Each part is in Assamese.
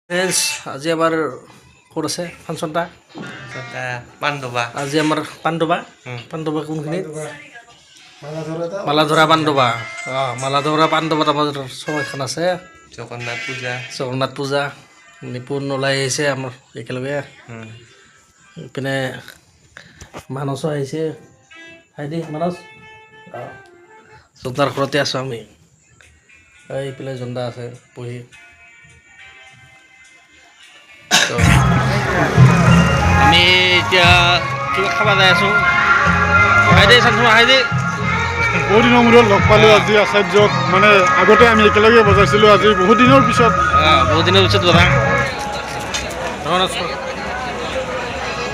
ফ্ৰেন্ডস আজি আমাৰ ক'ত আছে ফাংচনটা পাণ্ডবা আজি আমাৰ পাণ্ডবা কোনখিনিত মালাধৰা পাণ্ডবা মালাধৰা পাণ্ডবাত আমাৰ চব এখন আছে জগন্নাথ পূজা নিপুণ ওলাই আহিছে আমাৰ একেলগে ইপিনে মানসো আহিছে হাইদি মানস জন্দাৰ ঘৰতে আছোঁ আমি এইফালে জন্দা আছে পঢ়ি আমি এতিয়া কিবা খাব যাই আছোঁ হাইদি চাঞ্চমা হাইদি বহুত দিনৰ মূৰত লগ পালোঁ আজি আচাৰ্যক মানে আগতে আমি একেলগে বজাইছিলোঁ আজি বহুত দিনৰ পিছত বজা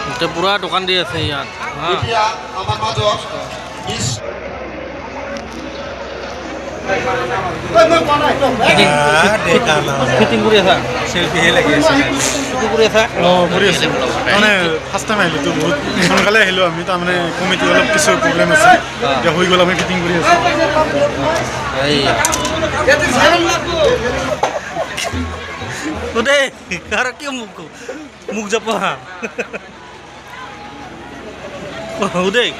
এতিয়া পূৰা দোকান দি আছে ইয়াত ফিটিং কৰি আছা চেল্ফিহে লাগি আছে কৰি আছা কৰি আছে মানে ফাৰ্ষ্ট টাইম আহিলোঁ বহুত সোনকালে আহিলোঁ আমি তাৰমানে কমিটি অলপ কিছু প্ৰব্লেম আছে এতিয়া হৈ গ'ল আমি ফিটিং কৰি আছোঁ দেই আৰু কি মোক যাব হা দেই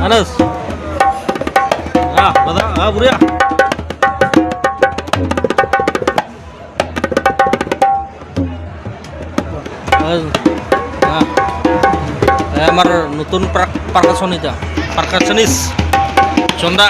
Anas, bada, buria. আমাৰ নতুন পাৰ্কাশনিস্ট চন্দা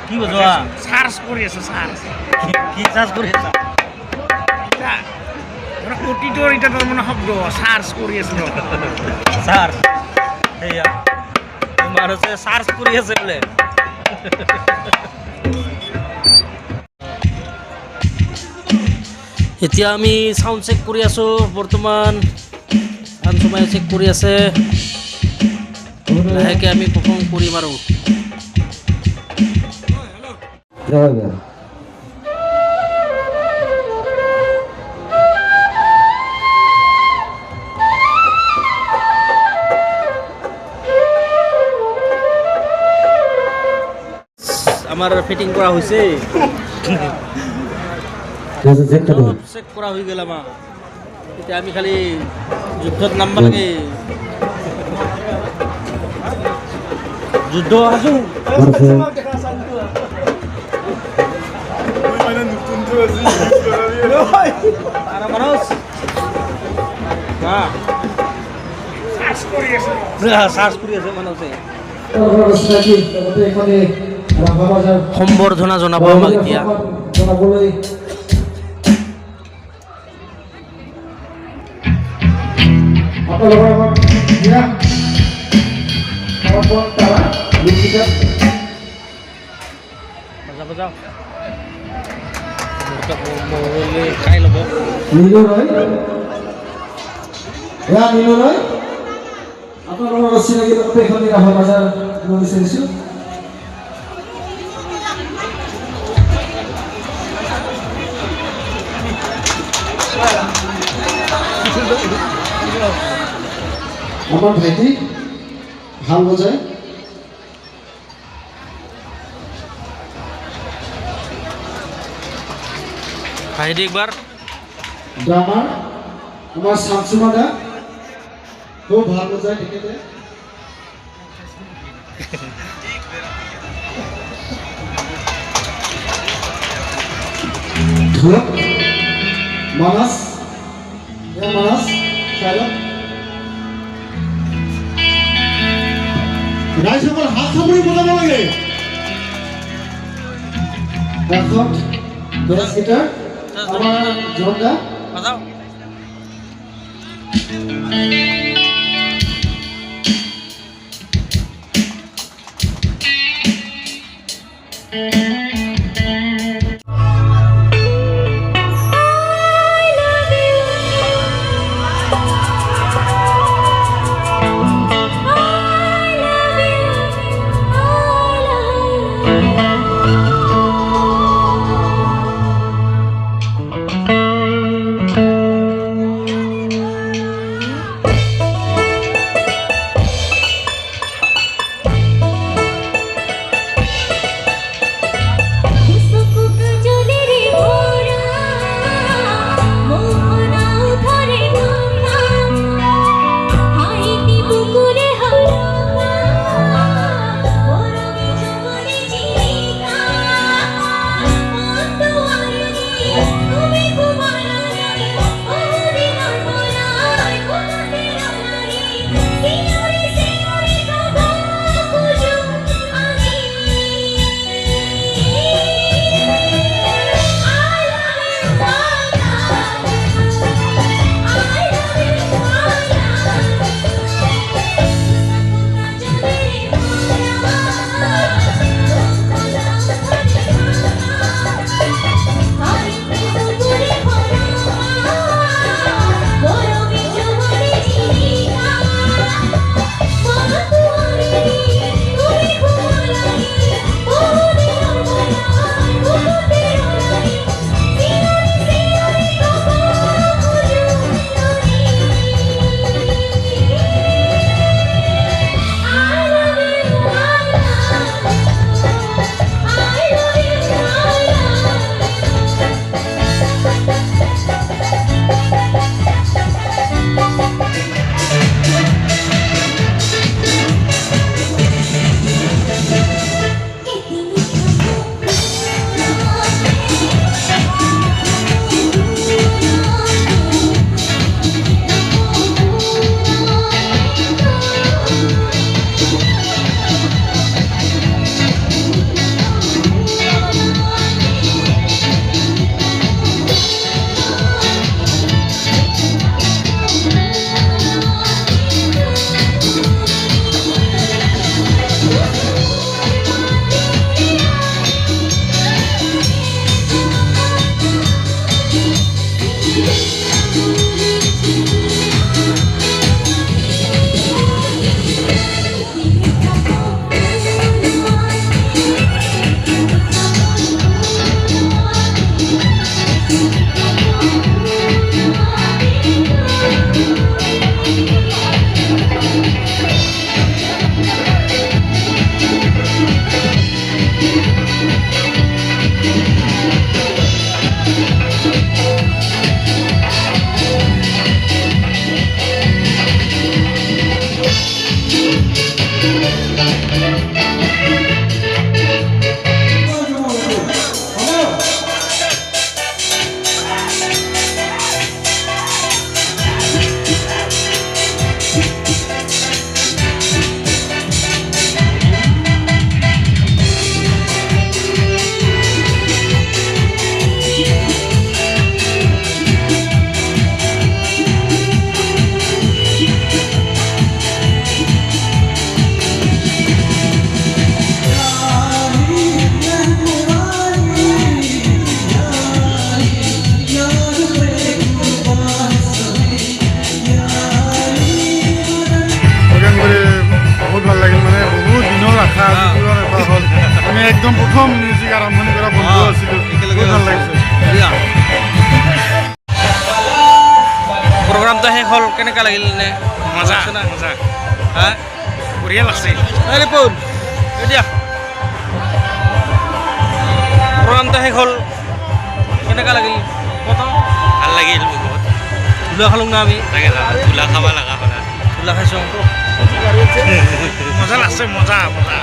কি বজোৱা চাৰ্জ কৰি আছো কি চাৰ্জ কৰি আছা প্ৰতিটোৰ এতিয়া তাৰমানে শব্দ চাৰ্জ কৰি আছো চাৰ্জ সেয়া তোমাৰ হৈছে চাৰ্জ কৰি আছে বোলে এতিয়া আমি চাউণ্ড চেক কৰি আছোঁ বৰ্তমান চাঞ্চমাই চেক কৰি আছে লাহেকৈ আমি পাৰফৰ্ম কৰিম আৰু আমাৰ ফিটিং কৰা হৈছে চেক কৰা হৈ গ'ল আমাৰ এতিয়া আমি খালি যুদ্ধত নামিব লাগে যুদ্ধ আছোঁ চাৰ্জ কৰি আছে মানুহে সম্বৰ্ধনা জনাব আমাক এতিয়া খাই ল'ব আপোনালোকৰ চিনাকি এখন ৰাভা বজাৰ মই বিচাৰিছোঁ আমাৰ ভাইটি ভাল বজায় ভাইটি একবাৰ ড্ৰামাৰ আমাৰ শামসুমা দা খুব ভাল বজায় তেখেতে ঢোলক মানস চালক ৰাইজসকল হাত সামৰি বজাব লাগে এখন বেছ গীটাৰ আমাৰ জনদা বাজাও একদম প্ৰথম মিউজিক আৰম্ভণি কৰা বন্ধু আছিলোঁ একেলগে বহুত ভাল লাগিছে দিয়া। প্ৰগ্ৰামটো শেষ হ'ল কেনেকুৱা লাগিল নে মজা লাগিছে না? মজা হা বঢ়িয়া লাগছে ৰিপুন দিয়া প্ৰগ্ৰামটো শেষ হ'ল কেনেকুৱা লাগিল কত ভাল লাগিল বহুত ধুলা খালোঁ না আমি তাকে ধূলা খাব লগা হ'ল ধুলা খাইছোঁ মজা লাগছে মজা মজা